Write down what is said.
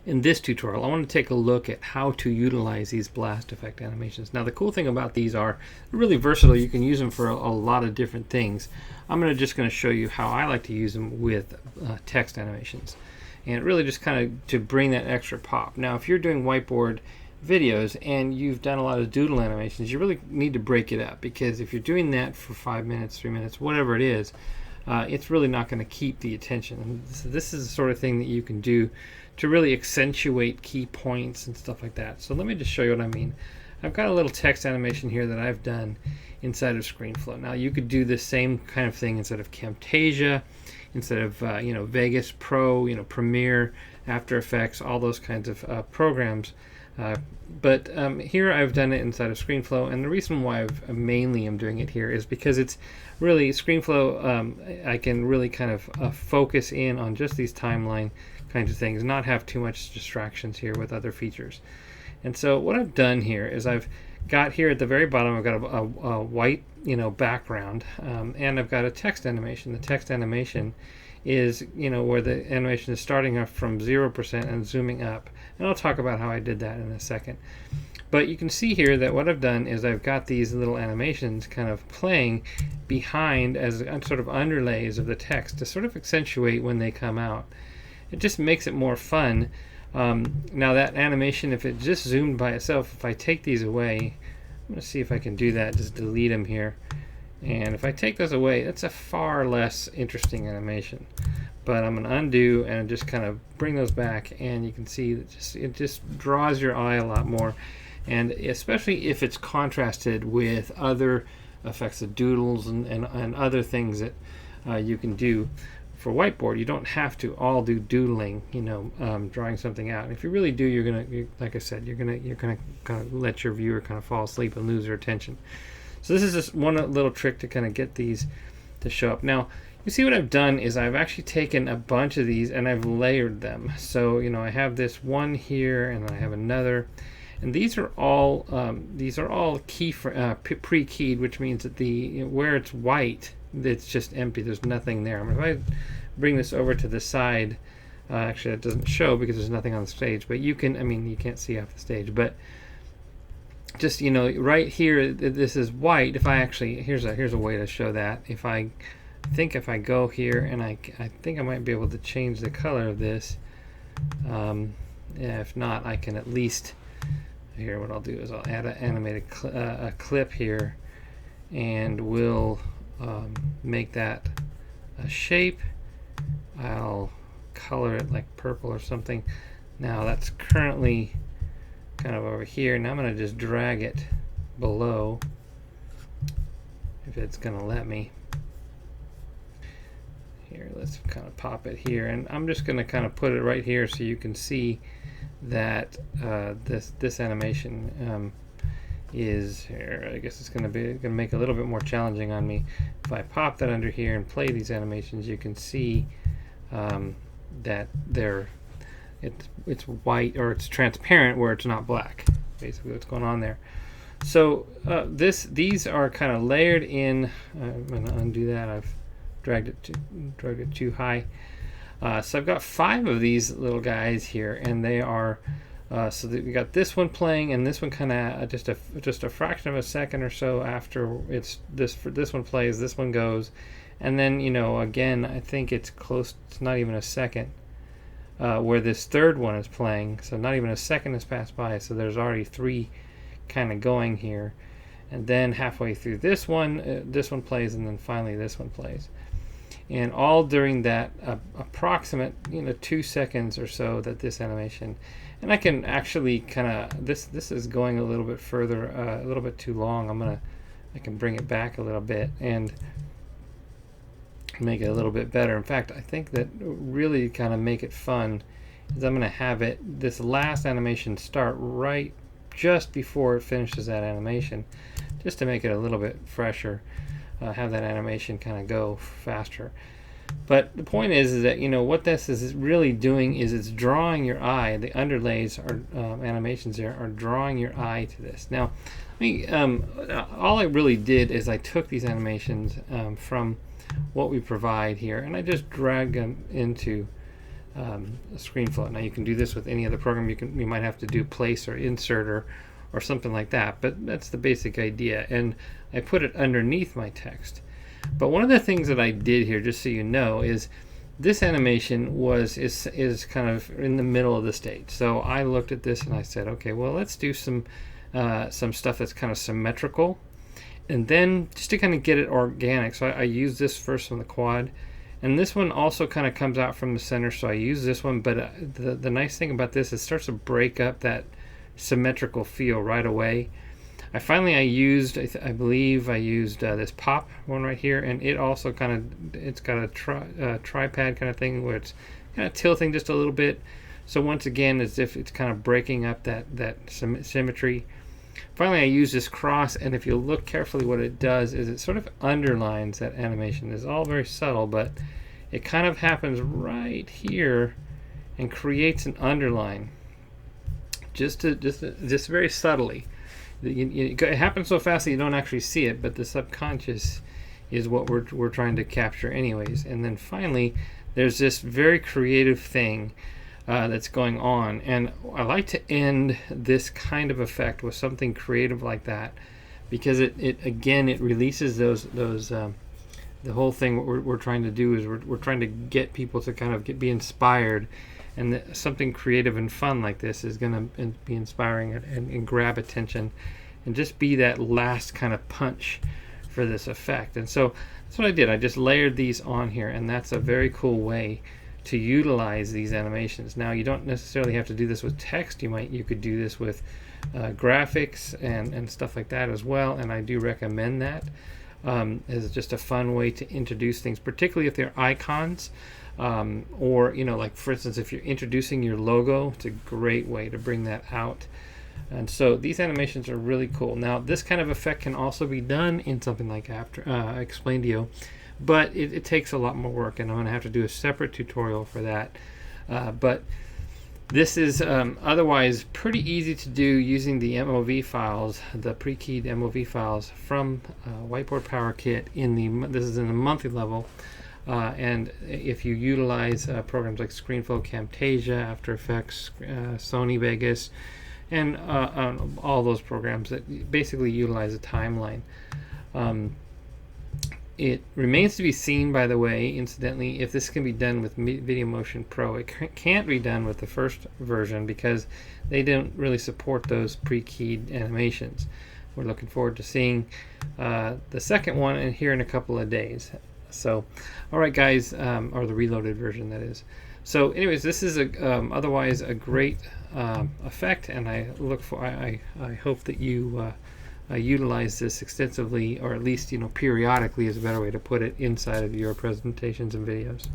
in this tutorial, I want to take a look at how to utilize these blast effect animations. Now, the cool thing about these are they're really versatile. You can use them for a lot of different things. I'm just going to show you how I like to use them with text animations, and really just kind of to bring that extra pop. Now, if you're doing whiteboard videos and you've done a lot of doodle animations, you really need to break it up, because if you're doing that for 5 minutes, 3 minutes, whatever it is, it's really not going to keep the attention. And this is the sort of thing that you can do to really accentuate key points and stuff like that. So let me just show you what I mean. I've got a little text animation here that I've done inside of ScreenFlow. Now, you could do the same kind of thing instead of Camtasia, instead of Vegas Pro, Premiere, After Effects, all those kinds of programs. But here I've done it inside of ScreenFlow, and the reason why I mainly am doing it here is because it's really ScreenFlow. I can really kind of focus in on just these timeline kinds of things, not have too much distractions here with other features. And so what I've done here is I've got here at the very bottom, I've got a white background, and I've got a text animation. The text animation is where the animation is starting off from 0% and zooming up, and I'll talk about how I did that in a second. But you can see here that what I've done is I've got these little animations kind of playing behind as sort of underlays of the text to sort of accentuate when they come out. It just makes it more fun. Now, that animation, if it just zoomed by itself, if I take these away, I'm going to see if I can do that, just delete them here. And if I take those away, it's a far less interesting animation. But I'm going to undo and just kind of bring those back, and you can see that it just draws your eye a lot more. And especially if it's contrasted with other effects of doodles and other things that you can do. For whiteboard, you don't have to all do doodling, drawing something out. And if you really do, like I said, you're gonna kind of let your viewer kind of fall asleep and lose their attention. So this is just one little trick to kind of get these to show up. Now, you see what I've done is I've actually taken a bunch of these and I've layered them. So I have this one here, and I have another, and these are all pre-keyed, which means that where it's white, it's just empty. There's nothing there. If I bring this over to the side, actually that doesn't show because there's nothing on the stage, but you can't see off the stage, but just right here, this is white. If I actually, here's a way to show that. If I go here, and I think I might be able to change the color of this. If not, I can at least, here what I'll do is I'll add an animated a clip here, and we'll make that a shape. I'll color it like purple or something. Now that's currently kind of over here. Now I'm going to just drag it below, if it's going to let me. Here, let's kind of pop it here, and I'm just going to kind of put it right here so you can see that this animation is here. I guess it's going to make it a little bit more challenging on me. If I pop that under here and play these animations, you can see that it's white, or it's transparent where it's not black. Basically, what's going on there. So these are kind of layered in. I'm going to undo that. I've dragged it too high. So I've got 5 of these little guys here, and they are. So that we got this one playing, and this one kind of just a fraction of a second or so after this one plays, this one goes, and then again I think it's close. It's not even a second where this third one is playing. So not even a second has passed by. So there's already 3 kind of going here, and then halfway through this one plays, and then finally this one plays. And all during that approximate 2 seconds or so that this animation, and I can actually kind of this is going a little bit further, a little bit too long. I can bring it back a little bit and make it a little bit better. In fact, I think that really kind of make it fun is I'm going to have this last animation start right just before it finishes that animation, just to make it a little bit fresher. Have that animation kind of go faster. But the point is that what this is really doing is it's drawing your eye. The underlays are animations there are drawing your eye to this. Now, all I really did is I took these animations from what we provide here, and I just dragged them into ScreenFlow. Now you can do this with any other program. You might have to do place or insert or something like that, but that's the basic idea. And I put it underneath my text. But one of the things that I did here, just so you know, is this animation is kind of in the middle of the stage. So I looked at this and I said, okay, well, let's do some stuff that's kind of symmetrical, and then just to kind of get it organic. So I use this first on the quad, and this one also kind of comes out from the center, so I use this one. But the nice thing about this is it starts to break up that symmetrical feel right away. I believe I used this pop one right here, and it also it's got a tripod kind of thing where it's kind of tilting just a little bit. So once again, as if it's kind of breaking up that symmetry. Finally, I use this cross, and if you look carefully, what it does is it sort of underlines that animation. It's all very subtle, but it kind of happens right here and creates an underline, just very subtly. It happens so fast that you don't actually see it, but the subconscious is what we're trying to capture anyways. And then finally, there's this very creative thing that's going on, and I like to end this kind of effect with something creative like that, because it releases those the whole thing. What we're trying to do is we're trying to get people to kind of be inspired, and something creative and fun like this is going to be inspiring and grab attention and just be that last kind of punch for this effect. And so that's what I did. I just layered these on here, and that's a very cool way to utilize these animations. Now, you don't necessarily have to do this with text. You could do this with graphics and stuff like that as well, and I do recommend that as just a fun way to introduce things, particularly if they're icons, or like for instance, if you're introducing your logo, it's a great way to bring that out. And so these animations are really cool. Now, this kind of effect can also be done in something like Explaindio, but it takes a lot more work, and I'm going to have to do a separate tutorial for that. But this is otherwise pretty easy to do using the MOV files, the pre-keyed MOV files from Whiteboard Power Kit. This is in the monthly level, and if you utilize programs like ScreenFlow, Camtasia, After Effects, Sony Vegas, and all those programs that basically utilize a timeline. It remains to be seen, by the way, incidentally, if this can be done with VideoMotion Pro. It can't be done with the first version because they don't really support those pre-keyed animations. We're looking forward to seeing the second one here in a couple of days. So, all right, guys, or the reloaded version, that is. So, anyways, this is otherwise a great effect, and I hope that you utilize this extensively, or at least periodically is a better way to put it, inside of your presentations and videos.